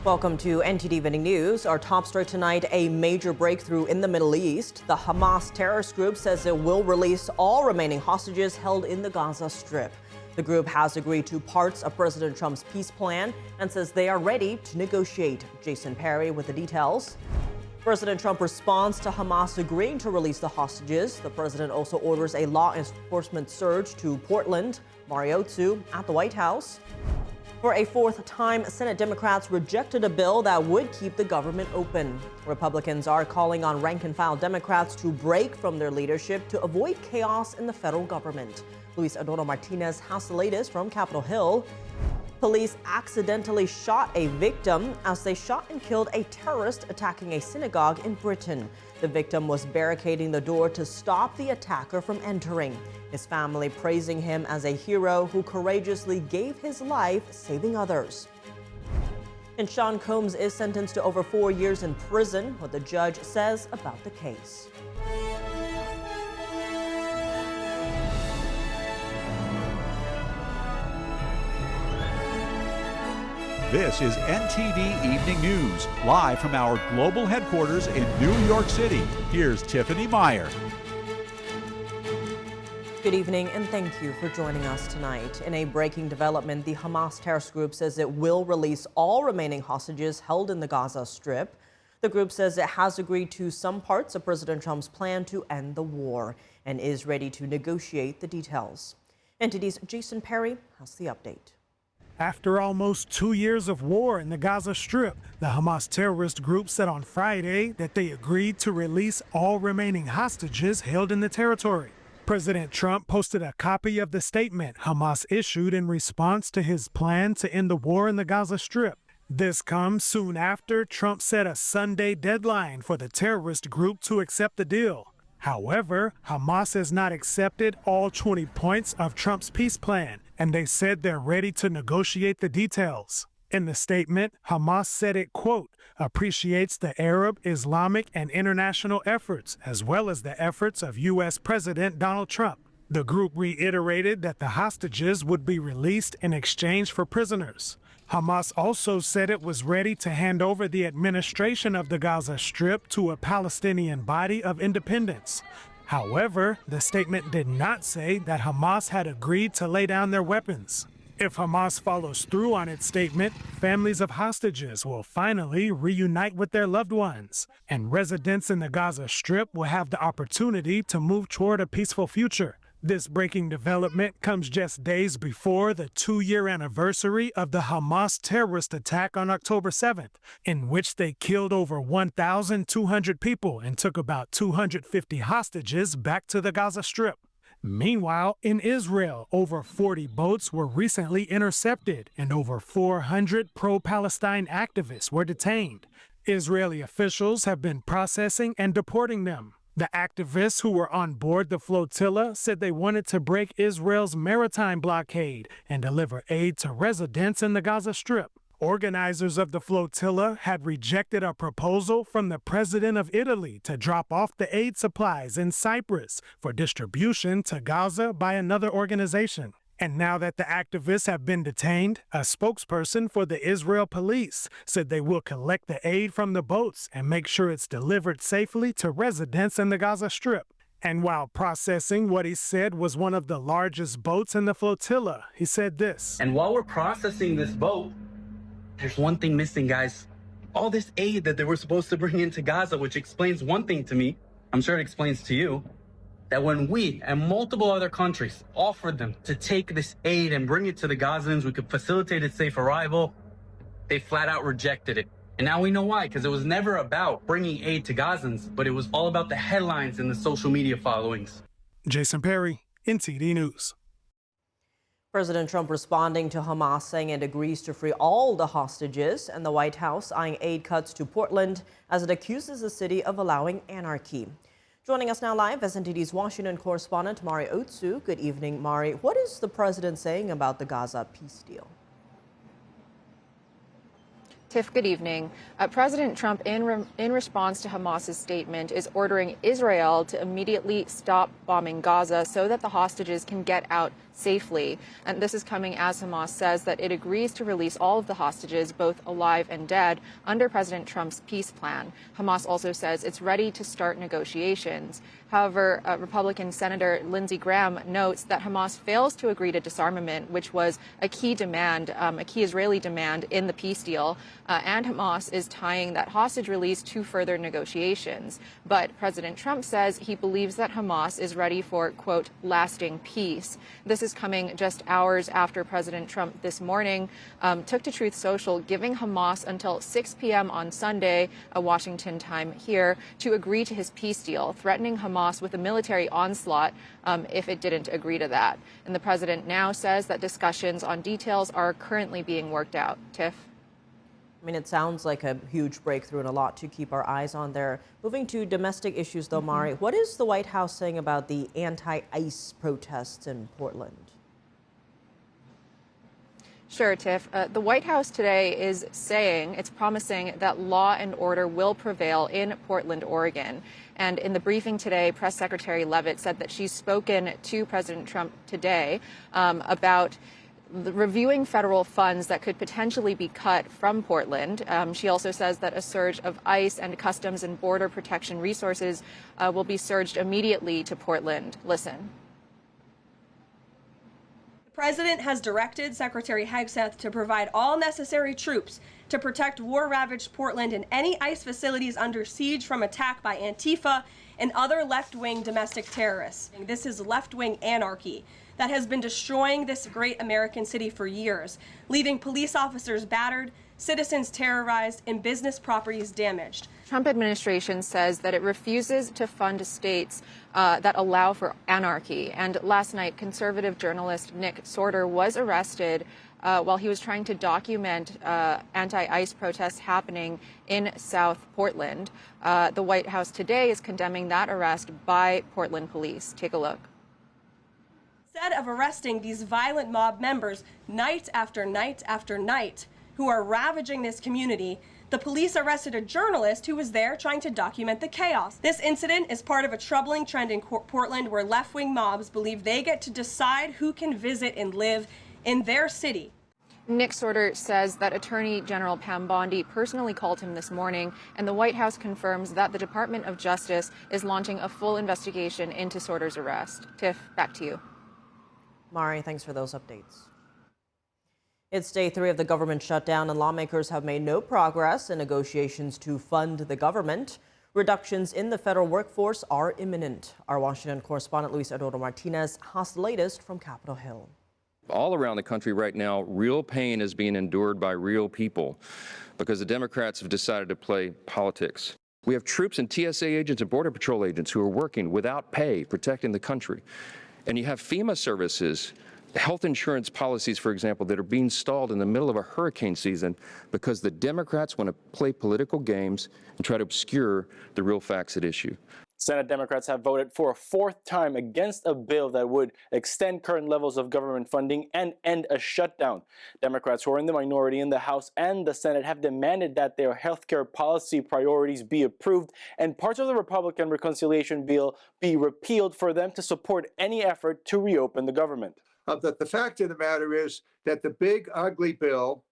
Welcome to NTD Evening News. Our top story tonight, a major breakthrough in the Middle East. The Hamas terrorist group says it will release all remaining hostages held in the Gaza Strip. The group has agreed to parts of President Trump's peace plan and says they are ready to negotiate. Jason Perry with the details. President Trump responds to Hamas agreeing to release the hostages. The president also orders a law enforcement surge to Portland. Mario Otsu at the White House. For a fourth time, Senate Democrats rejected a bill that would keep the government open. Republicans are calling on rank-and-file Democrats to break from their leadership to avoid chaos in the federal government. Luis Adorno Martinez has the latest from Capitol Hill. Police accidentally shot a victim as they shot and killed a terrorist attacking a synagogue in Britain. The victim was barricading the door to stop the attacker from entering. His family praising him as a hero who courageously gave his life saving others. And Sean Combs is sentenced to over 4 years in prison. What the judge says about the case. This is NTD Evening News, live from our global headquarters in New York City. Here's Tiffany Meyer. Good evening and thank you for joining us tonight. In a breaking development, the Hamas terrorist group says it will release all remaining hostages held in the Gaza Strip. The group says it has agreed to some parts of President Trump's plan to end the war and is ready to negotiate the details. NTD's Jason Perry has the update. After almost 2 years of war in the Gaza Strip, the Hamas terrorist group said on Friday that they agreed to release all remaining hostages held in the territory. President Trump posted a copy of the statement Hamas issued in response to his plan to end the war in the Gaza Strip. This comes soon after Trump set a Sunday deadline for the terrorist group to accept the deal. However, Hamas has not accepted all 20 points of Trump's peace plan, and they said they're ready to negotiate the details. In the statement, Hamas said it, quote, appreciates the Arab, Islamic, and international efforts, as well as the efforts of U.S. President Donald Trump. The group reiterated that the hostages would be released in exchange for prisoners. Hamas also said it was ready to hand over the administration of the Gaza Strip to a Palestinian body of independence. However, the statement did not say that Hamas had agreed to lay down their weapons. If Hamas follows through on its statement, families of hostages will finally reunite with their loved ones, and residents in the Gaza Strip will have the opportunity to move toward a peaceful future. This breaking development comes just days before the 2-year anniversary of the Hamas terrorist attack on October 7th, in which they killed over 1,200 people and took about 250 hostages back to the Gaza Strip. Meanwhile, in Israel, over 40 boats were recently intercepted and over 400 pro-Palestine activists were detained. Israeli officials have been processing and deporting them. The activists who were on board the flotilla said they wanted to break Israel's maritime blockade and deliver aid to residents in the Gaza Strip. Organizers of the flotilla had rejected a proposal from the president of Italy to drop off the aid supplies in Cyprus for distribution to Gaza by another organization. And now that the activists have been detained, a spokesperson for the Israel police said they will collect the aid from the boats and make sure it's delivered safely to residents in the Gaza Strip. And while processing what he said was one of the largest boats in the flotilla, he said this. And while we're processing this boat, there's one thing missing, guys. All this aid that they were supposed to bring into Gaza, which explains one thing to me, I'm sure it explains to you, that when we and multiple other countries offered them to take this aid and bring it to the Gazans, we could facilitate its safe arrival, they flat out rejected it. And now we know why, because it was never about bringing aid to Gazans, but it was all about the headlines and the social media followings. Jason Perry, NTD News. President Trump responding to Hamas saying it agrees to free all the hostages, and the White House eyeing aid cuts to Portland as it accuses the city of allowing anarchy. Joining us now live is NTD's Washington correspondent Mari Otsu. Good evening, Mari. What is the president saying about the Gaza peace deal? Tiff, good evening. President Trump, in response to Hamas's statement, is ordering Israel to immediately stop bombing Gaza so that the hostages can get out safely. And this is coming as Hamas says that it agrees to release all of the hostages, both alive and dead, under President Trump's peace plan. Hamas also says it's ready to start negotiations. However, Republican Senator Lindsey Graham notes that Hamas fails to agree to disarmament, which was a key demand, a key Israeli demand in the peace deal. And Hamas is tying that hostage release to further negotiations. But President Trump says he believes that Hamas is ready for, quote, lasting peace. This is coming just hours after President Trump this morning took to Truth Social, giving Hamas until 6 p.m. on Sunday, Washington time here, to agree to his peace deal, threatening Hamas with a military onslaught if it didn't agree to that. And the president now says that discussions on details are currently being worked out. Tiff? I mean, it sounds like a huge breakthrough and a lot to keep our eyes on there. Moving to domestic issues, though, Mari, what is the White House saying about the anti-ICE protests in Portland? Sure, Tiff. The White House today is saying it's promising that law and order will prevail in Portland, Oregon. And in the briefing today, Press Secretary Leavitt said that she's spoken to President Trump today about reviewing federal funds that could potentially be cut from Portland. She also says that a surge of ICE and Customs and Border Protection resources will be surged immediately to Portland. Listen. The president has directed Secretary Hegseth to provide all necessary troops to protect war-ravaged Portland and any ICE facilities under siege from attack by Antifa and other left-wing domestic terrorists. This is left-wing anarchy that has been destroying this great American city for years, leaving police officers battered, citizens terrorized, and business properties damaged. Trump administration says that it refuses to fund states that allow for anarchy. And last night, conservative journalist Nick Sorter was arrested while he was trying to document anti-ICE protests happening in South Portland. The White House today is condemning that arrest by Portland police. Take a look. Instead of arresting these violent mob members night after night after night who are ravaging this community, the police arrested a journalist who was there trying to document the chaos. This incident is part of a troubling trend in Portland where left-wing mobs believe they get to decide who can visit and live in their city. Nick Sorter says that Attorney General Pam Bondi personally called him this morning, and the White House confirms that the Department of Justice is launching a full investigation into Sorter's arrest. Tiff, back to you. Mari, thanks for those updates. It's day 3 of the government shutdown, and lawmakers have made no progress in negotiations to fund the government. Reductions in the federal workforce are imminent. Our Washington correspondent Luis Eduardo Martinez has the latest from Capitol Hill. All around the country right now, real pain is being endured by real people because the Democrats have decided to play politics. We have troops and TSA agents and Border Patrol agents who are working without pay, protecting the country. And you have FEMA services, health insurance policies, for example, that are being stalled in the middle of a hurricane season because the Democrats want to play political games and try to obscure the real facts at issue. Senate Democrats have voted for a 4th time against a bill that would extend current levels of government funding and end a shutdown. Democrats who are in the minority in the House and the Senate have demanded that their healthcare policy priorities be approved and parts of the Republican reconciliation bill be repealed for them to support any effort to reopen the government. The fact of the matter is that the big ugly bill,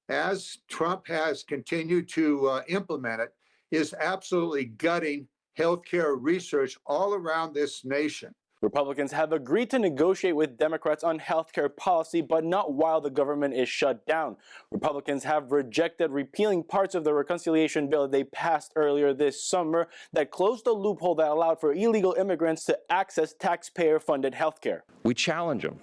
as Trump has continued to implement it, is absolutely gutting healthcare research all around this nation. Republicans have agreed to negotiate with Democrats on healthcare policy, but not while the government is shut down. Republicans have rejected repealing parts of the reconciliation bill they passed earlier this summer that closed the loophole that allowed for illegal immigrants to access taxpayer-funded healthcare. We challenge them.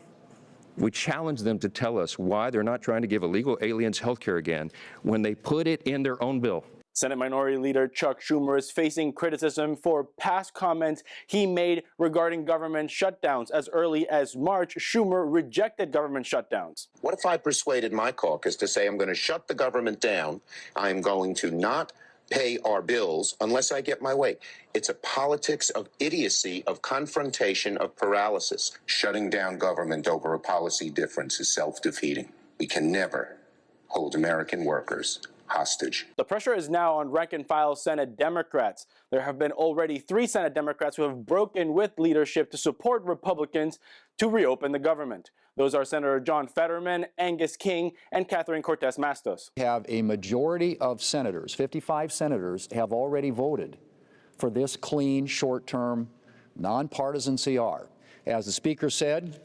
We challenge them to tell us why they're not trying to give illegal aliens healthcare again when they put it in their own bill. Senate Minority Leader Chuck Schumer is facing criticism for past comments he made regarding government shutdowns. As early as March, Schumer rejected government shutdowns. What if I persuaded my caucus to say I'm going to shut the government down, I'm going to not pay our bills unless I get my way? It's a politics of idiocy, of confrontation, of paralysis. Shutting down government over a policy difference is self-defeating. We can never hold American workers hostage. The pressure is now on rank-and-file Senate Democrats. There have been already 3 Senate Democrats who have broken with leadership to support Republicans to reopen the government. Those are Senator John Fetterman, Angus King, and Catherine Cortez Mastos. Have a majority of senators, 55 senators, have already voted for this clean, short-term, nonpartisan CR. As the Speaker said,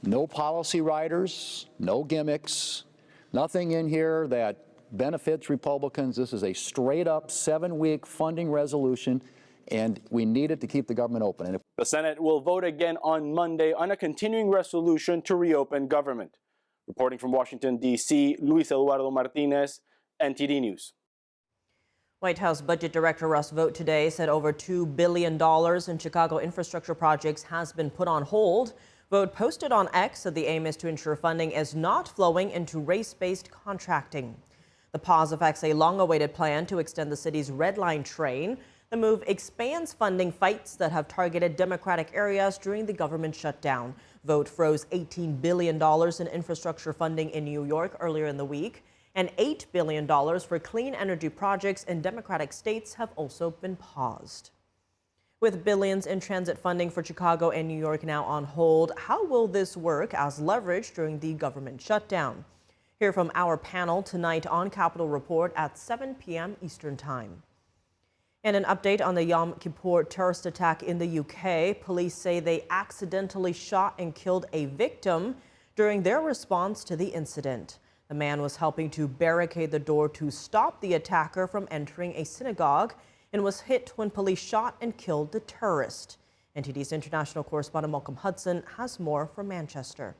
no policy riders, no gimmicks, nothing in here that benefits Republicans. This is a straight-up 7-week funding resolution, and we need it to keep the government open. And the Senate will vote again on Monday on a continuing resolution to reopen government. Reporting from Washington, D.C., Luis Eduardo Martinez, NTD News. White House Budget Director Russ Vought today said over $2 billion in Chicago infrastructure projects has been put on hold. Vought posted on X that the aim is to ensure funding is not flowing into race-based contracting. The pause affects a long-awaited plan to extend the city's Red Line train. The move expands funding fights that have targeted Democratic areas during the government shutdown. Vought froze $18 billion in infrastructure funding in New York earlier in the week, and $8 billion for clean energy projects in Democratic states have also been paused. With billions in transit funding for Chicago and New York now on hold, how will this work as leverage during the government shutdown? Hear from our panel tonight on Capitol Report at 7 p.m. Eastern Time. And an update on the Yom Kippur terrorist attack in the UK. Police say they accidentally shot and killed a victim during their response to the incident. The man was helping to barricade the door to stop the attacker from entering a synagogue and was hit when police shot and killed the terrorist. NTD's international correspondent Malcolm Hudson has more from Manchester.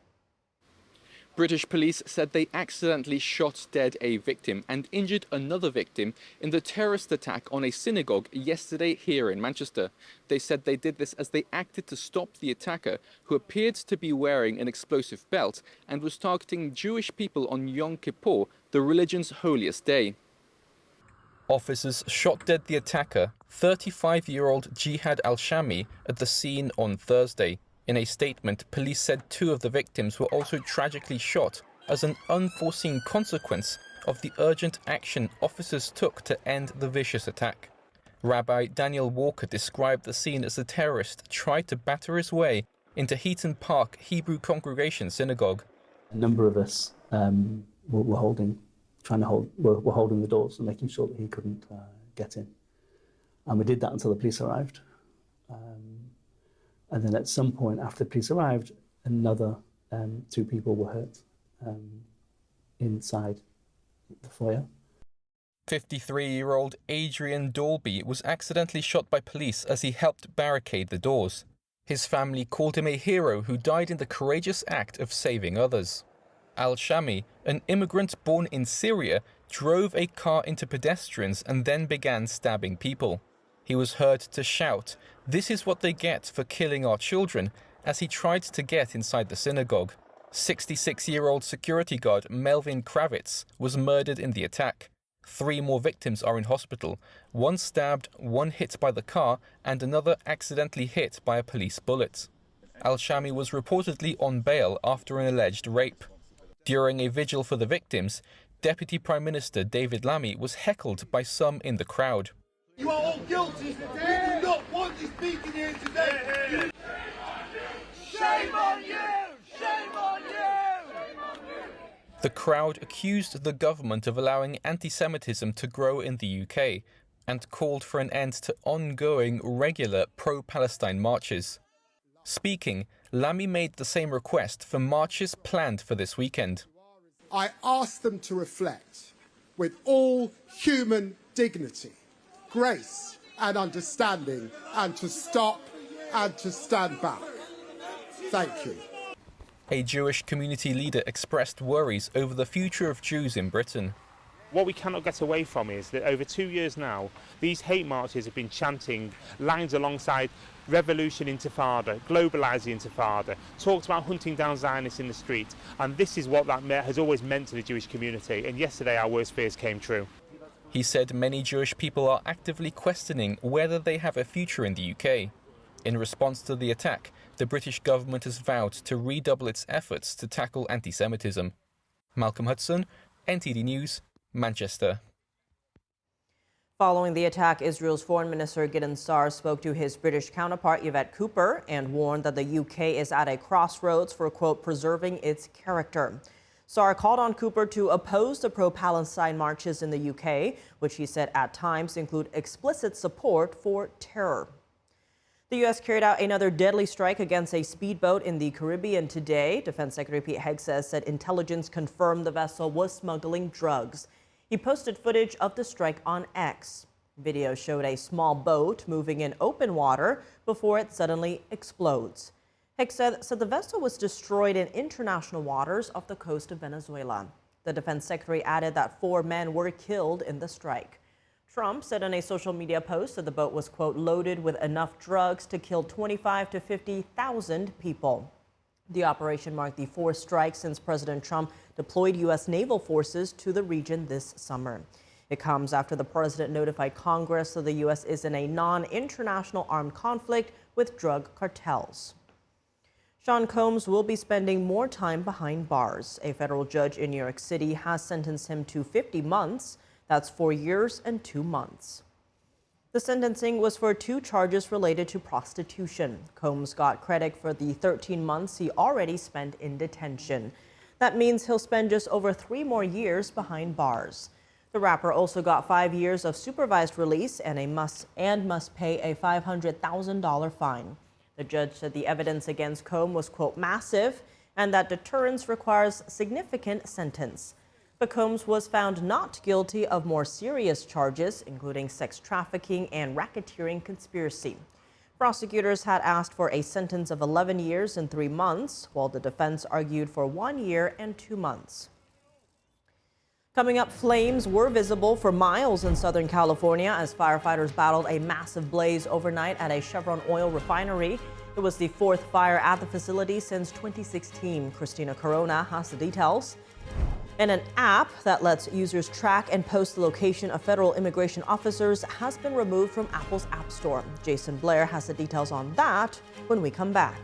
British police said they accidentally shot dead a victim and injured another victim in the terrorist attack on a synagogue yesterday here in Manchester. They said they did this as they acted to stop the attacker, who appeared to be wearing an explosive belt and was targeting Jewish people on Yom Kippur, the religion's holiest day. Officers shot dead the attacker, 35-year-old Jihad al-Shami, at the scene on Thursday. In a statement, police said 2 of the victims were also tragically shot as an unforeseen consequence of the urgent action officers took to end the vicious attack. Rabbi Daniel Walker described the scene as the terrorist tried to batter his way into Heaton Park Hebrew Congregation Synagogue. A number of us were holding the doors and making sure that he couldn't get in. And we did that until the police arrived. And then at some point after the police arrived, another 2 people were hurt inside the foyer. 53-year-old Adrian Dolby was accidentally shot by police as he helped barricade the doors. His family called him a hero who died in the courageous act of saving others. Al-Shami, an immigrant born in Syria, drove a car into pedestrians and then began stabbing people. He was heard to shout, "This is what they get for killing our children," as he tried to get inside the synagogue. 66-year-old security guard Melvin Kravitz was murdered in the attack. 3 more victims are in hospital, 1 stabbed, 1 hit by the car, and another accidentally hit by a police bullet. Al-Shami was reportedly on bail after an alleged rape. During a vigil for the victims, Deputy Prime Minister David Lammy was heckled by some in the crowd. You are all guilty. We do not want you speaking here today. Shame on you! Shame on you! The crowd accused the government of allowing anti-Semitism to grow in the UK and called for an end to ongoing, regular pro-Palestine marches. Speaking, Lammy made the same request for marches planned for this weekend. I ask them to reflect with all human dignity, grace and understanding, and to stop and to stand back. Thank you. A Jewish community leader expressed worries over the future of Jews in Britain. What we cannot get away from is that over 2 years now, these hate marches have been chanting lines alongside revolution intifada, globalised intifada, talked about hunting down Zionists in the street, and this is what that has always meant to the Jewish community, and yesterday our worst fears came true. He said many Jewish people are actively questioning whether they have a future in the UK. In response to the attack, the British government has vowed to redouble its efforts to tackle anti-Semitism. Malcolm Hudson, NTD News, Manchester. Following the attack, Israel's Foreign Minister Gideon Sa'ar spoke to his British counterpart Yvette Cooper and warned that the UK is at a crossroads for, quote, preserving its character. Sa'ar called on Cooper to oppose the pro-Palestine marches in the UK, which he said at times include explicit support for terror. The U.S. carried out another deadly strike against a speedboat in the Caribbean today. Defense Secretary Pete Hegseth said intelligence confirmed the vessel was smuggling drugs. He posted footage of the strike on X. Video showed a small boat moving in open water before it suddenly explodes. Hegseth said the vessel was destroyed in international waters off the coast of Venezuela. The defense secretary added that 4 men were killed in the strike. Trump said in a social media post that the boat was, quote, loaded with enough drugs to kill 25,000 to 50,000 people. The operation marked the 4th strike since President Trump deployed U.S. naval forces to the region this summer. It comes after the president notified Congress that the U.S. is in a non-international armed conflict with drug cartels. Sean Combs will be spending more time behind bars. A federal judge in New York City has sentenced him to 50 months. That's 4 years and 2 months. The sentencing was for 2 charges related to prostitution. Combs got credit for the 13 months he already spent in detention. That means he'll spend just over 3 more years behind bars. The rapper also got 5 years of supervised release and must pay a $500,000 fine. The judge said the evidence against Combs was, quote, massive and that deterrence requires significant sentence. But Combs was found not guilty of more serious charges, including sex trafficking and racketeering conspiracy. Prosecutors had asked for a sentence of 11 years and 3 months, while the defense argued for 1 year and 2 months. Coming up, flames were visible for miles in Southern California as firefighters battled a massive blaze overnight at a Chevron oil refinery. It was the 4th fire at the facility since 2016. Christina Corona has the details. And an app that lets users track and post the location of federal immigration officers has been removed from Apple's App Store. Jason Blair has the details on that when we come back.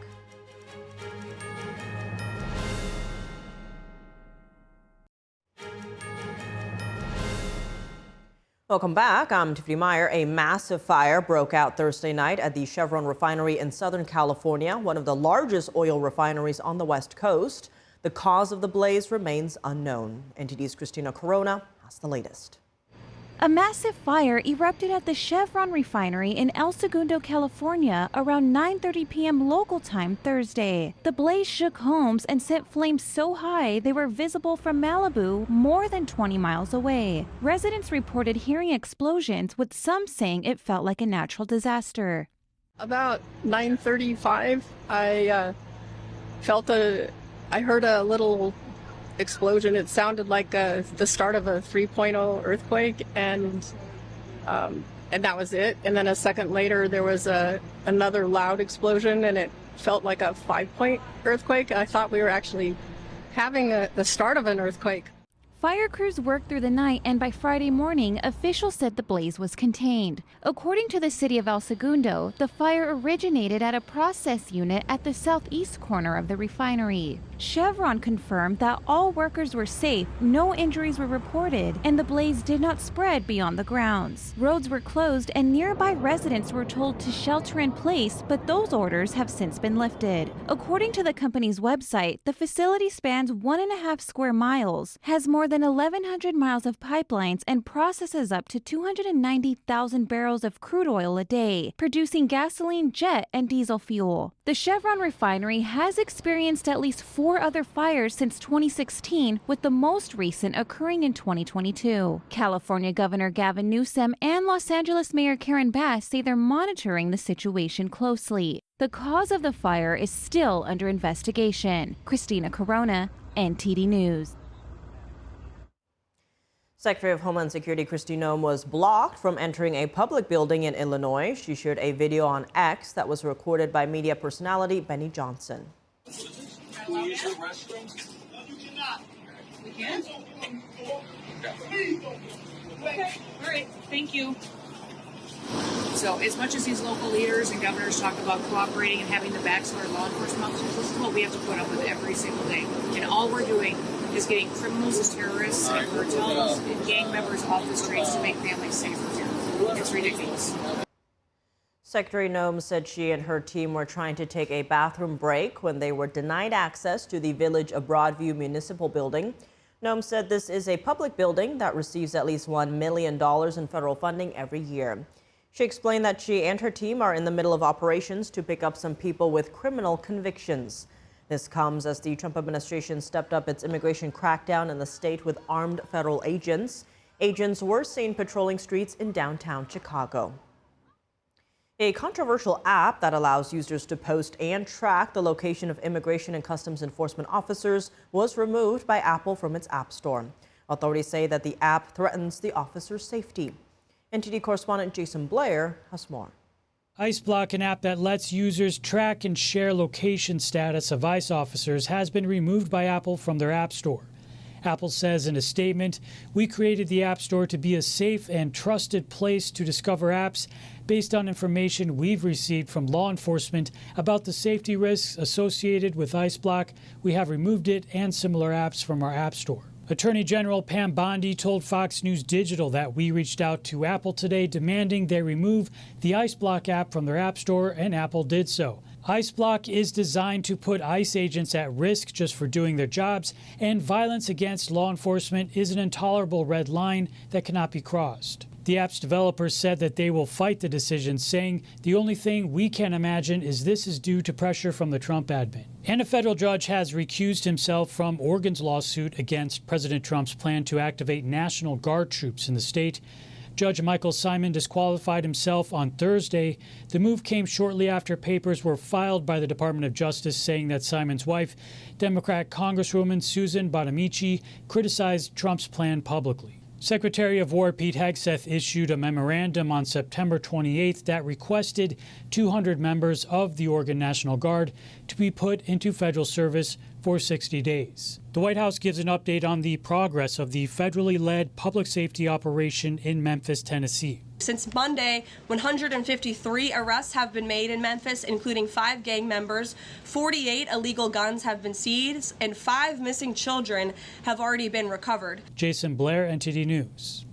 Welcome back. I'm Tiffany Meyer. A massive fire broke out Thursday night at the Chevron Refinery in Southern California, one of the largest oil refineries on the West Coast. The cause of the blaze remains unknown. NTD's Christina Corona has the latest. A massive fire erupted at the Chevron Refinery in El Segundo, California around 9:30 p.m. local time Thursday. The blaze shook homes and sent flames so high they were visible from Malibu more than 20 miles away. Residents reported hearing explosions, with some saying it felt like a natural disaster. About 9:35, I heard a little explosion. It sounded like the start of a 3.0 earthquake, and that was it. And then a second later, there was another loud explosion, and it felt like a 5-point earthquake. I thought we were actually having the start of an earthquake. Fire crews worked through the night, and by Friday morning, officials said the blaze was contained. According to the city of El Segundo, the fire originated at a process unit at the southeast corner of the refinery. Chevron confirmed that all workers were safe, no injuries were reported, and the blaze did not spread beyond the grounds. Roads were closed, and nearby residents were told to shelter in place, but those orders have since been lifted. According to the company's website, the facility spans 1.5 square miles, has more than 1,100 miles of pipelines, and processes up to 290,000 barrels of crude oil a day, producing gasoline, jet, and diesel fuel. The Chevron refinery has experienced at least 4 other fires since 2016, with the most recent occurring in 2022. California Governor Gavin Newsom and Los Angeles Mayor Karen Bass say they're monitoring the situation closely. The cause of the fire is still under investigation. Christina Corona, NTD News. Secretary of Homeland Security Kristi Noem was blocked from entering a public building in Illinois. She shared a video on X that was recorded by media personality Benny Johnson. Can we use the restrooms? No, you cannot. We can? Okay. All right. Thank you. So as much as these local leaders and governors talk about cooperating and having the backs of our law enforcement officers, this is what we have to put up with every single day. And all we're doing is getting criminals, terrorists, and cartels and gang members off the streets to make families safer here. It's ridiculous. Secretary Noem said she and her team were trying to take a bathroom break when they were denied access to the Village of Broadview Municipal Building. Noem said this is a public building that receives at least $1 million in federal funding every year. She explained that she and her team are in the middle of operations to pick up some people with criminal convictions. This comes as the Trump administration stepped up its immigration crackdown in the state with armed federal agents. Agents were seen patrolling streets in downtown Chicago. A controversial app that allows users to post and track the location of immigration and customs enforcement officers was removed by Apple from its App Store. Authorities say that the app threatens the officers' safety. NTD correspondent Jason Blair has more. IceBlock, an app that lets users track and share location status of ICE officers, has been removed by Apple from their App Store. Apple says in a statement, "We created the App Store to be a safe and trusted place to discover apps based on information we've received from law enforcement about the safety risks associated with IceBlock. We have removed it and similar apps from our App Store." Attorney General Pam Bondi told Fox News Digital that we reached out to Apple today demanding they remove the IceBlock app from their App Store, and Apple did so. IceBlock is designed to put ICE agents at risk just for doing their jobs, and violence against law enforcement is an intolerable red line that cannot be crossed. The app's developers said that they will fight the decision, saying the only thing we can imagine is this is due to pressure from the Trump admin. And a federal judge has recused himself from Oregon's lawsuit against President Trump's plan to activate National Guard troops in the state. Judge Michael Simon disqualified himself on Thursday. The move came shortly after papers were filed by the Department of Justice saying that Simon's wife, Democrat Congresswoman Susan Bonamici, criticized Trump's plan publicly. Secretary of War Pete Hegseth issued a memorandum on September 28th that requested 200 members of the Oregon National Guard to be put into federal service for 60 days. The White House gives an update on the progress of the federally led public safety operation in Memphis, Tennessee. Since Monday, 153 arrests have been made in Memphis, including 5 gang members, 48 illegal guns have been seized, and 5 missing children have already been recovered. Jason Blair, NTD News.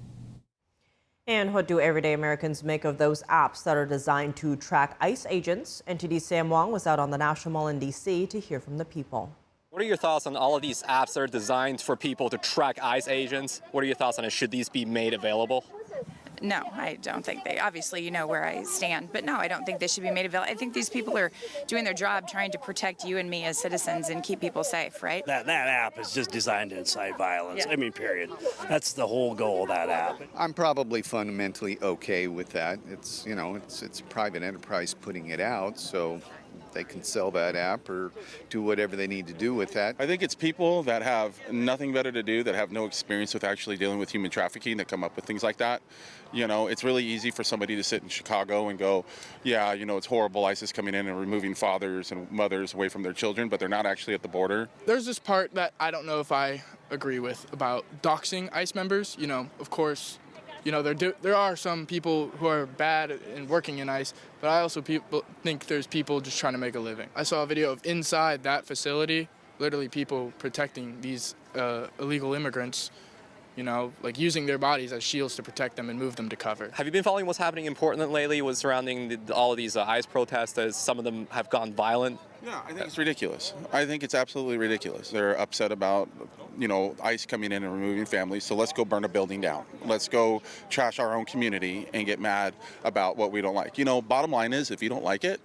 And what do everyday Americans make of those apps that are designed to track ICE agents? NTD's Sam Wong was out on the National Mall in D.C. to hear from the people. What are your thoughts on all of these apps that are designed for people to track ICE agents? What are your thoughts on it? Should these be made available? No, I don't think they, obviously you know where I stand, but no, I don't think they should be made available. I think these people are doing their job trying to protect you and me as citizens and keep people safe, right? That app is just designed to incite violence. Yeah. I mean, period. That's the whole goal of that app. I'm probably fundamentally okay with that. It's, you know, it's private enterprise putting it out, so they can sell that app or do whatever they need to do with that. I think it's people that have nothing better to do, that have no experience with actually dealing with human trafficking, that come up with things like that. You know, it's really easy for somebody to sit in Chicago and go, yeah, you know, it's horrible, ISIS coming in and removing fathers and mothers away from their children, but they're not actually at the border. There's this part that I don't know if I agree with about doxing ICE members. You know, of course, you know, there are some people who are bad in working in ICE, but I also think there's people just trying to make a living. I saw a video of inside that facility, literally people protecting these illegal immigrants, you know, like using their bodies as shields to protect them and move them to cover. Have you been following what's happening in Portland lately with surrounding all of these ICE protests, as some of them have gone violent? Yeah, I think it's ridiculous. I think it's absolutely ridiculous. They're upset about, you know, ICE coming in and removing families, so let's go burn a building down. Let's go trash our own community and get mad about what we don't like. You know, bottom line is, if you don't like it,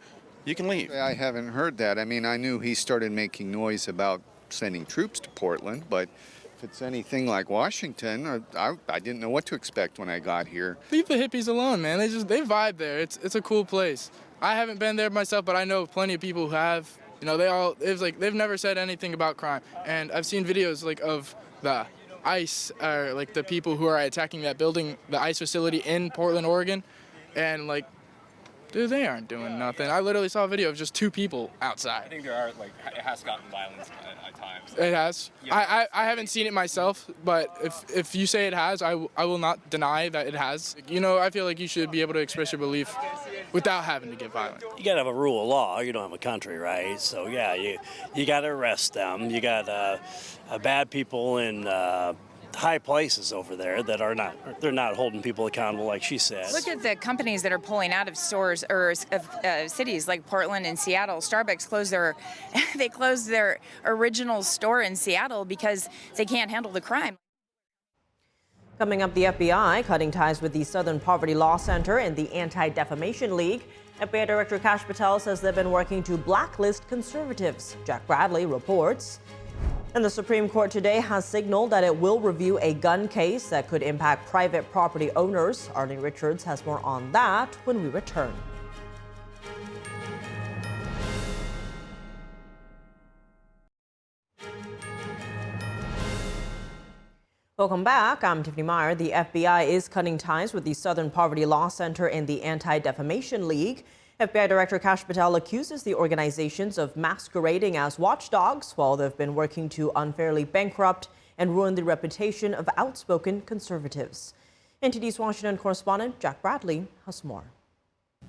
you can leave. I haven't heard that. I mean, I knew he started making noise about sending troops to Portland, but if it's anything like Washington, I didn't know what to expect when I got here. Leave the hippies alone, man. They vibe there. It's a cool place. I haven't been there myself, but I know plenty of people who have. You know, they've never said anything about crime. And I've seen videos like of the ICE, or like the people who are attacking that building, the ICE facility in Portland, Oregon, and like, dude, they aren't doing nothing. I literally saw a video of just 2 people outside. I think there are, like, it has gotten violence at times. It has? Yeah. I haven't seen it myself, but if you say it has, I will not deny that it has. You know, I feel like you should be able to express your belief without having to get violent. You gotta have a rule of law. You don't have a country, right? So yeah, you gotta arrest them. You got bad people in high places over there that they're not holding people accountable, like she said. Look at the companies that are pulling out of stores or of cities like Portland and Seattle. Starbucks closed their original store in Seattle because they can't handle the crime. Coming up, the FBI cutting ties with the Southern Poverty Law Center and the Anti-Defamation League. FBI Director Kash Patel says they've been working to blacklist conservatives. Jack Bradley reports. And the Supreme Court today has signaled that it will review a gun case that could impact private property owners. Arlene Richards has more on that when we return. Welcome back. I'm Tiffany Meyer. The FBI is cutting ties with the Southern Poverty Law Center and the Anti-Defamation League. FBI Director Kash Patel accuses the organizations of masquerading as watchdogs while they've been working to unfairly bankrupt and ruin the reputation of outspoken conservatives. NTD's Washington correspondent Jack Bradley has more.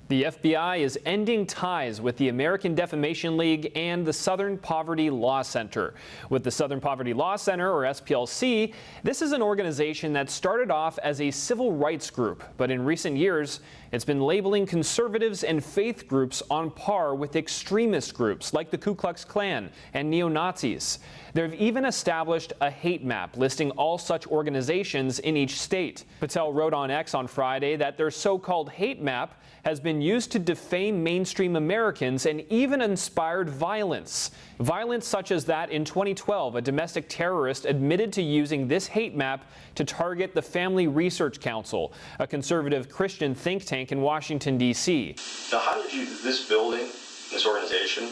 The FBI is ending ties with the American Defamation League and the Southern Poverty Law Center. With the Southern Poverty Law Center, or SPLC, this is an organization that started off as a civil rights group, but in recent years, it's been labeling conservatives and faith groups on par with extremist groups like the Ku Klux Klan and neo-Nazis. They've even established a hate map listing all such organizations in each state. Patel wrote on X on Friday that their so-called hate map has been used to defame mainstream Americans and even inspired violence. Violence such as that in 2012, a domestic terrorist admitted to using this hate map to target the Family Research Council, a conservative Christian think tank in Washington, D.C. Now, how did you, this building, this organization,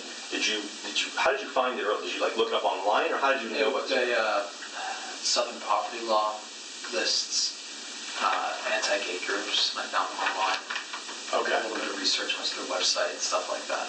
how did you find it? Or did you look it up online, or how did you know what? Southern Poverty Law lists anti-gay groups. I found them online. Okay. A little bit of research on their website and stuff like that.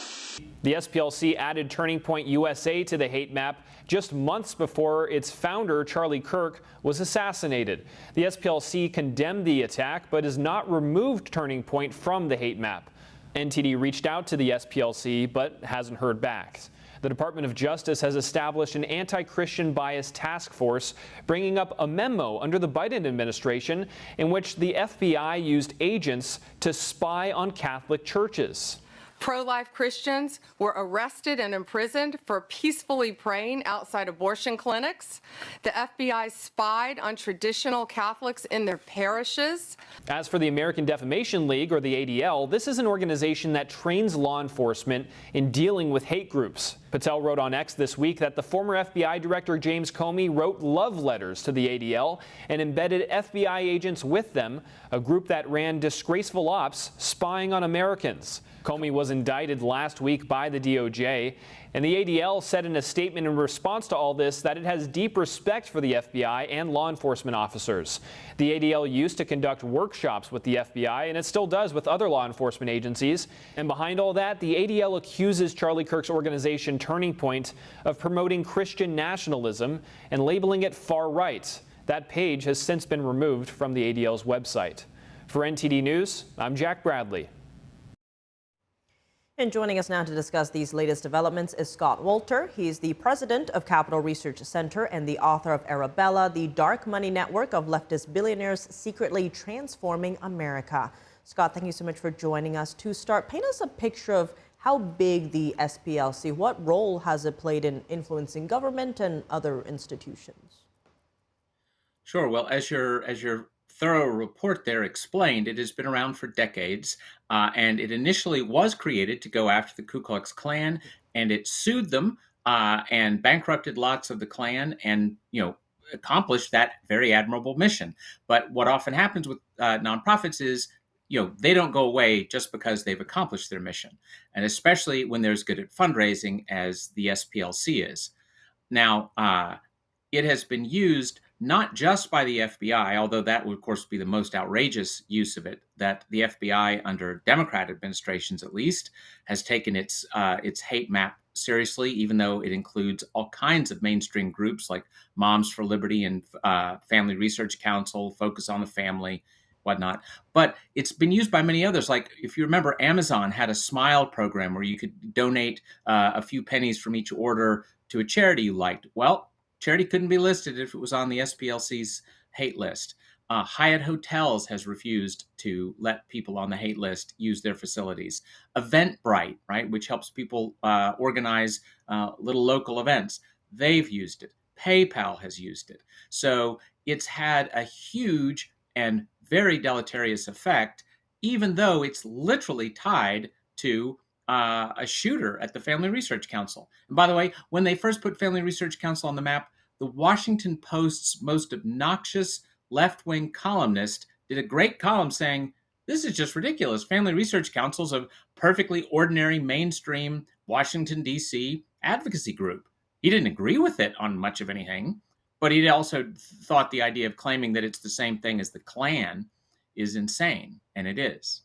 The SPLC added Turning Point USA to the hate map just months before its founder, Charlie Kirk, was assassinated. The SPLC condemned the attack, but has not removed Turning Point from the hate map. NTD reached out to the SPLC, but hasn't heard back. The Department of Justice has established an anti-Christian bias task force, bringing up a memo under the Biden administration in which the FBI used agents to spy on Catholic churches. Pro-life Christians were arrested and imprisoned for peacefully praying outside abortion clinics. The FBI spied on traditional Catholics in their parishes. As for the American Defamation League, or the ADL, this is an organization that trains law enforcement in dealing with hate groups. Patel wrote on X this week that the former FBI Director James Comey wrote love letters to the ADL and embedded FBI agents with them, a group that ran disgraceful ops spying on Americans. Comey was indicted last week by the DOJ, and the ADL said in a statement in response to all this that it has deep respect for the FBI and law enforcement officers. The ADL used to conduct workshops with the FBI, and it still does with other law enforcement agencies. And behind all that, the ADL accuses Charlie Kirk's organization Turning Point of promoting Christian nationalism and labeling it far right. That page has since been removed from the ADL's website. For NTD News, I'm Jack Bradley. And joining us now to discuss these latest developments is Scott Wolter. He's the president of Capital Research Center and the author of Arabella, the dark money network of leftist billionaires secretly transforming America. Scott, thank you so much for joining us. To start, paint us a picture of how big the SPLC, what role has it played in influencing government and other institutions? Sure. Well, as your thorough report there explained, it has been around for decades, and it initially was created to go after the Ku Klux Klan, and it sued them and bankrupted lots of the Klan, and accomplished that very admirable mission. But what often happens with nonprofits is they don't go away just because they've accomplished their mission, and especially when they're as good at fundraising as the SPLC is. Now, it has been used not just by the FBI, although that would, of course, be the most outrageous use of it, that the FBI, under Democrat administrations at least, has taken its hate map seriously, even though it includes all kinds of mainstream groups like Moms for Liberty and Family Research Council, Focus on the Family, whatnot. But it's been used by many others. Like, if you remember, Amazon had a Smile program where you could donate a few pennies from each order to a charity you liked. Well, Charity couldn't be listed if it was on the SPLC's hate list. Hyatt Hotels has refused to let people on the hate list use their facilities. Eventbrite, right, which helps people organize little local events, they've used it. PayPal has used it. So it's had a huge and very deleterious effect, even though it's literally tied to a shooter at the Family Research Council. And by the way, when they first put Family Research Council on the map, the Washington Post's most obnoxious left-wing columnist did a great column saying, this is just ridiculous. Family Research Council is a perfectly ordinary mainstream Washington, D.C. advocacy group. He didn't agree with it on much of anything, but he also thought the idea of claiming that it's the same thing as the Klan is insane, and it is.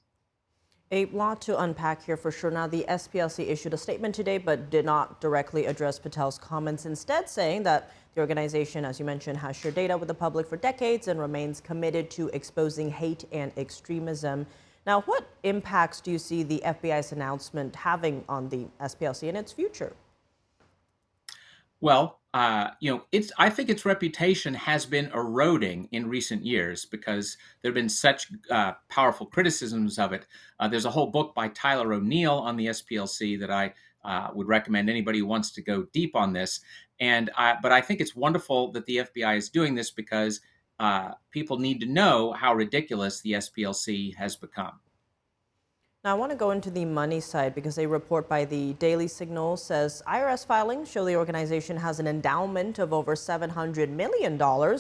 A lot to unpack here for sure. Now, the SPLC issued a statement today, but did not directly address Patel's comments, instead saying that the organization, as you mentioned, has shared data with the public for decades and remains committed to exposing hate and extremism. Now, what impacts do you see the FBI's announcement having on the SPLC and its future? Well, I think its reputation has been eroding in recent years because there have been such powerful criticisms of it. There's a whole book by Tyler O'Neill on the SPLC that I would recommend anybody who wants to go deep on this. But I think it's wonderful that the FBI is doing this because people need to know how ridiculous the SPLC has become. Now, I want to go into the money side because a report by the Daily Signal says IRS filings show the organization has an endowment of over $700 million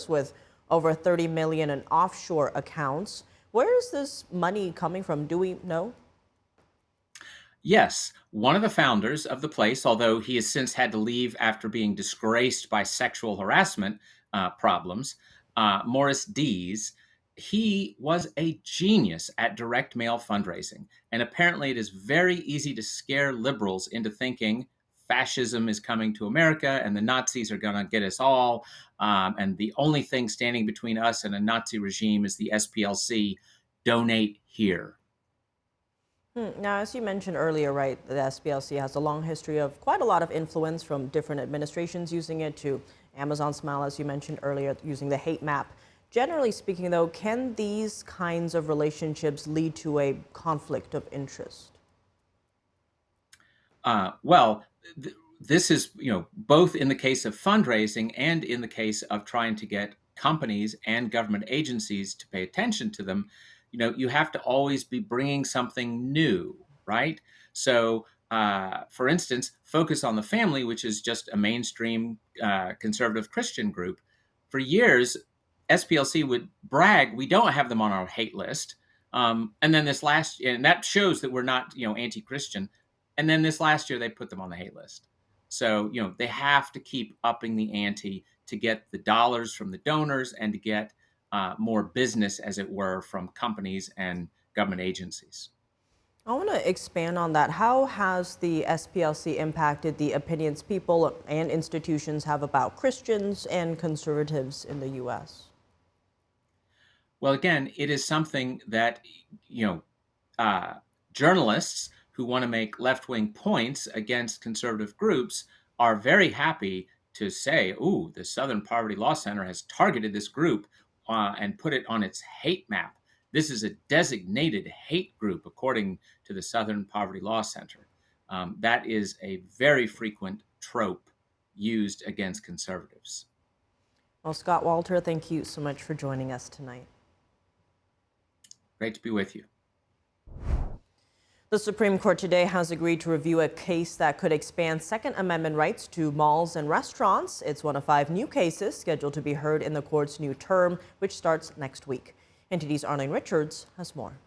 with over $30 million in offshore accounts. Where is this money coming from? Do we know? Yes, one of the founders of the place, although he has since had to leave after being disgraced by sexual harassment problems, Morris Dees, he was a genius at direct mail fundraising. And apparently it is very easy to scare liberals into thinking fascism is coming to America and the Nazis are going to get us all. And the only thing standing between us and a Nazi regime is the SPLC. Donate here. Now, as you mentioned earlier, right, the SPLC has a long history of quite a lot of influence from different administrations using it to Amazon Smile, as you mentioned earlier, using the hate map. Generally speaking, though, can these kinds of relationships lead to a conflict of interest? This is, both in the case of fundraising and in the case of trying to get companies and government agencies to pay attention to them. You have to always be bringing something new, right? So, for instance, Focus on the Family, which is just a mainstream conservative Christian group, for years, SPLC would brag, we don't have them on our hate list. And then and that shows that we're not, anti-Christian. And then this last year, they put them on the hate list. So, they have to keep upping the ante to get the dollars from the donors and to get more business, as it were, from companies and government agencies. I want to expand on that. How has the SPLC impacted the opinions people and institutions have about Christians and conservatives in the U.S.? Well, again, it is something that, journalists who want to make left-wing points against conservative groups are very happy to say, ooh, the Southern Poverty Law Center has targeted this group and put it on its hate map. This is a designated hate group, according to the Southern Poverty Law Center. That is a very frequent trope used against conservatives. Well, Scott Walter, thank you so much for joining us tonight. Great to be with you. The Supreme Court today has agreed to review a case that could expand Second Amendment rights to malls and restaurants. It's one of 5 new cases scheduled to be heard in the court's new term, which starts next week. NTD's Arlene Richards has more.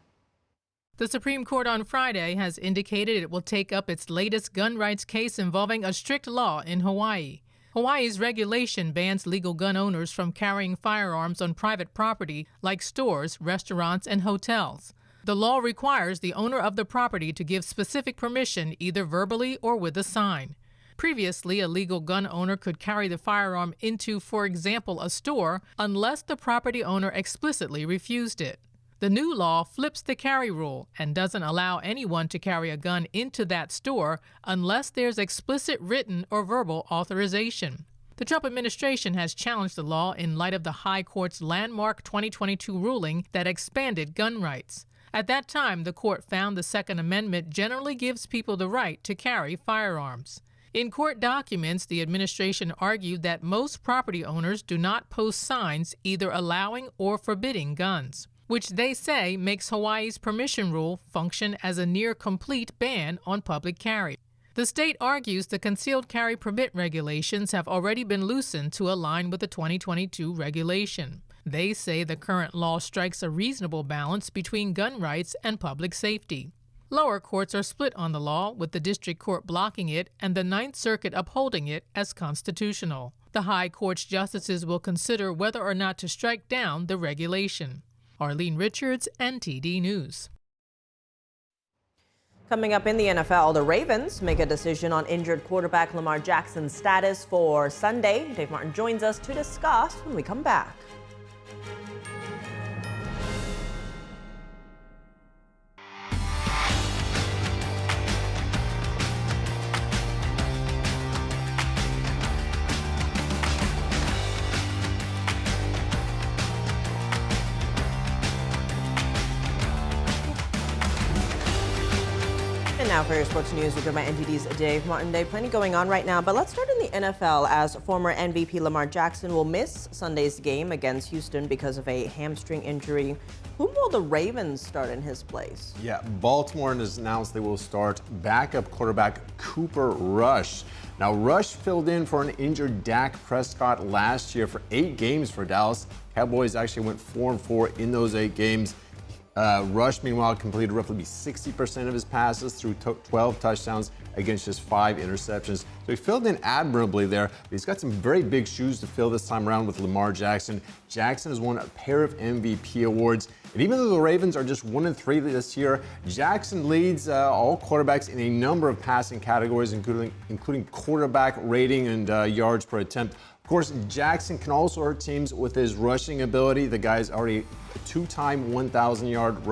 The Supreme Court on Friday has indicated it will take up its latest gun rights case involving a strict law in Hawaii. Hawaii's regulation bans legal gun owners from carrying firearms on private property like stores, restaurants, and hotels. The law requires the owner of the property to give specific permission either verbally or with a sign. Previously, a legal gun owner could carry the firearm into, for example, a store unless the property owner explicitly refused it. The new law flips the carry rule and doesn't allow anyone to carry a gun into that store unless there's explicit written or verbal authorization. The Trump administration has challenged the law in light of the High Court's landmark 2022 ruling that expanded gun rights. At that time, the court found the Second Amendment generally gives people the right to carry firearms. In court documents, the administration argued that most property owners do not post signs either allowing or forbidding guns, which they say makes Hawaii's permission rule function as a near-complete ban on public carry. The state argues the concealed carry permit regulations have already been loosened to align with the 2022 regulation. They say the current law strikes a reasonable balance between gun rights and public safety. Lower courts are split on the law, with the district court blocking it and the Ninth Circuit upholding it as constitutional. The High Court's justices will consider whether or not to strike down the regulation. Arlene Richards, NTD News. Coming up in the NFL, the Ravens make a decision on injured quarterback Lamar Jackson's status for Sunday. Dave Martin joins us to discuss when we come back. Now for your sports news, we're joined by NTD's Dave Martin. Dave, plenty going on right now, but let's start in the NFL as former MVP Lamar Jackson will miss Sunday's game against Houston because of a hamstring injury. Whom will the Ravens start in his place? Yeah, Baltimore has announced they will start backup quarterback Cooper Rush. Now, Rush filled in for an injured Dak Prescott last year for 8 games for Dallas. Cowboys actually went 4-4 in those 8 games. Rush, meanwhile, completed roughly 60% of his passes through 12 touchdowns against just 5 interceptions. So he filled in admirably there, but he's got some very big shoes to fill this time around with Lamar Jackson. Jackson has won a pair of MVP awards. And even though the Ravens are just 1-3 this year, Jackson leads all quarterbacks in a number of passing categories, including quarterback rating and yards per attempt. Of course, Jackson can also hurt teams with his rushing ability. The guy's already a 2-time 1,000-yard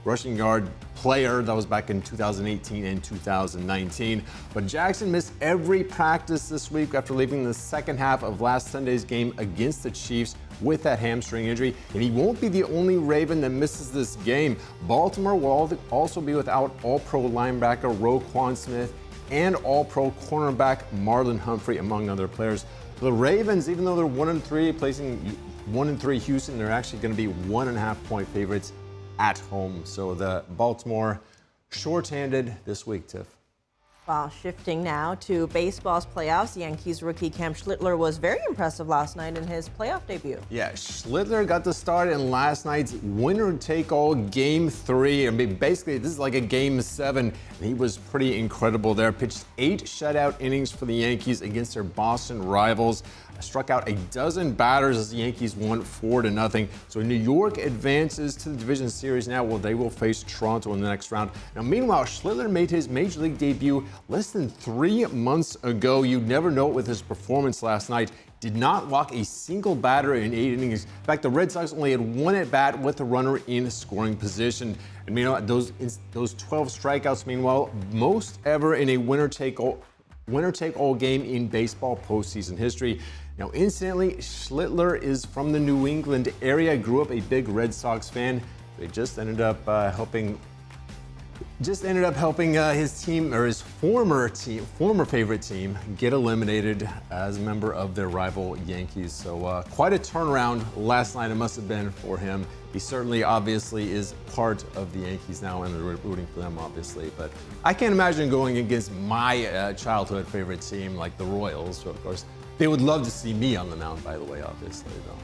rushing yard player. That was back in 2018 and 2019. But Jackson missed every practice this week after leaving the second half of last Sunday's game against the Chiefs with that hamstring injury. And he won't be the only Raven that misses this game. Baltimore will also be without All-Pro linebacker Roquan Smith and All-Pro cornerback Marlon Humphrey, among other players. The Ravens, even though they're 1-3, placing 1-3 Houston, they're actually going to be 1.5-point favorites at home. So the Baltimore shorthanded this week, Tiff. Well, shifting now to baseball's playoffs, Yankees rookie Schlittler was very impressive last night in his playoff debut. Yeah, Schlittler got the start in last night's winner-take-all Game 3. I mean, basically, this is like a Game 7, and he was pretty incredible there. Pitched 8 shutout innings for the Yankees against their Boston rivals. Struck out a dozen batters as the Yankees won 4-0. So New York advances to the division series now. Well, they will face Toronto in the next round. Now, meanwhile, Schlittler made his major league debut less than 3 months ago. You'd never know it with his performance last night. Did not walk a single batter in 8 innings. In fact, the Red Sox only had 1 at-bat with a runner in scoring position. And meanwhile, those 12 strikeouts, meanwhile, most ever in a winner-take-all game in baseball postseason history. Now, incidentally, Schlittler is from the New England area. Grew up a big Red Sox fan. They just ended up helping his team, or his former favorite team, get eliminated as a member of their rival Yankees. So quite a turnaround last night it must have been for him. He certainly, obviously, is part of the Yankees now, and we're rooting for them, obviously. But I can't imagine going against my childhood favorite team, like the Royals. So, of course, they would love to see me on the mound, by the way, obviously, though.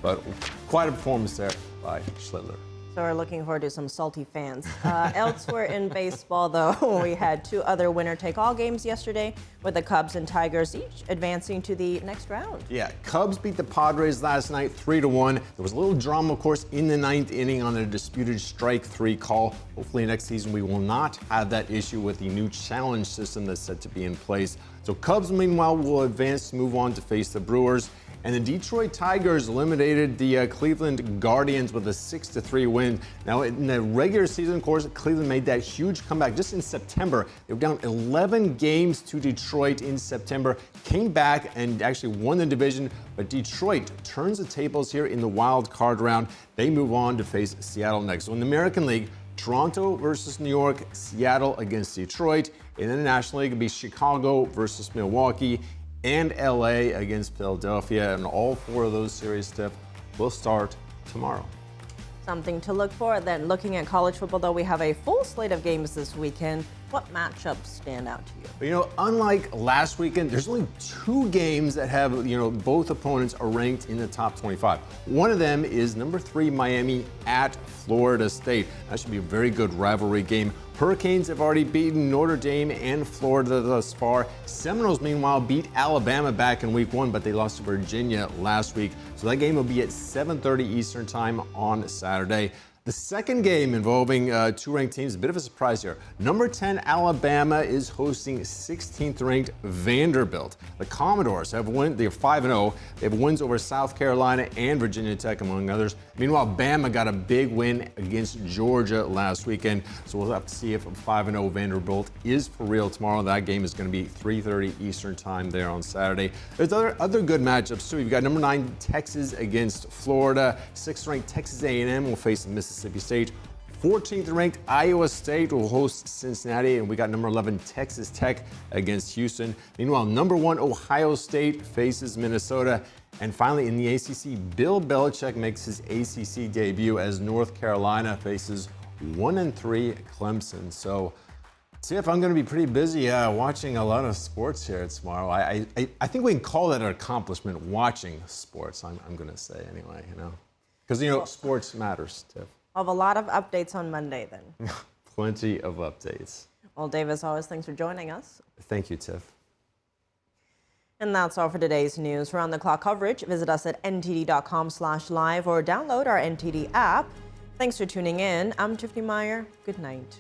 But quite a performance there by Schlittler. So we're looking forward to some salty fans. Elsewhere in baseball, though, we had 2 other winner-take-all games yesterday, with the Cubs and Tigers each advancing to the next round. Yeah, Cubs beat the Padres last night 3-1. There was a little drama, of course, in the 9th inning on a disputed strike 3 call. Hopefully next season we will not have that issue with the new challenge system that's set to be in place. So Cubs, meanwhile, will advance to move on to face the Brewers. And the Detroit Tigers eliminated the Cleveland Guardians with a 6-3 win. Now, in the regular season, of course, Cleveland made that huge comeback just in September. They were down 11 games to Detroit in September, came back and actually won the division. But Detroit turns the tables here in the wild card round. They move on to face Seattle next. So in the American League, Toronto versus New York, Seattle against Detroit. In the National League, it'll be Chicago versus Milwaukee, and LA against Philadelphia. And all 4 of those series, Steph, will start tomorrow. Something to look for. Then looking at college football, though, we have a full slate of games this weekend. What matchups stand out to you? But, unlike last weekend, there's only 2 games that have, both opponents are ranked in the top 25. One of them is number 3 Miami at Florida State. That should be a very good rivalry game. Hurricanes have already beaten Notre Dame and Florida thus far. Seminoles, meanwhile, beat Alabama back in week 1, but they lost to Virginia last week. So that game will be at 7:30 Eastern time on Saturday. The second game involving 2 ranked teams, a bit of a surprise here. Number 10 Alabama is hosting 16th ranked Vanderbilt. The Commodores have they're 5-0. They have wins over South Carolina and Virginia Tech, among others. Meanwhile, Bama got a big win against Georgia last weekend. So we'll have to see if 5-0 Vanderbilt is for real tomorrow. That game is going to be 3:30 Eastern time there on Saturday. There's other good matchups too. You've got number 9 Texas against Florida. 6th ranked Texas A&M will face Mississippi State. 14th ranked Iowa State will host Cincinnati, and we got number 11 Texas Tech against Houston. Meanwhile, number 1 Ohio State faces Minnesota. And finally, in the ACC, Bill Belichick makes his ACC debut as North Carolina faces 1-3 Clemson. So, Tiff, I'm going to be pretty busy watching a lot of sports here tomorrow. I think we can call that an accomplishment, watching sports, I'm going to say anyway, Because, sports matters, Tiff. I'll have a lot of updates on Monday then. Plenty of updates. Well, Dave, as always, thanks for joining us. Thank you, Tiff. And that's all for today's news. For on-the-clock coverage, visit us at ntd.com/live or download our NTD app. Thanks for tuning in. I'm Tiffany Meyer. Good night.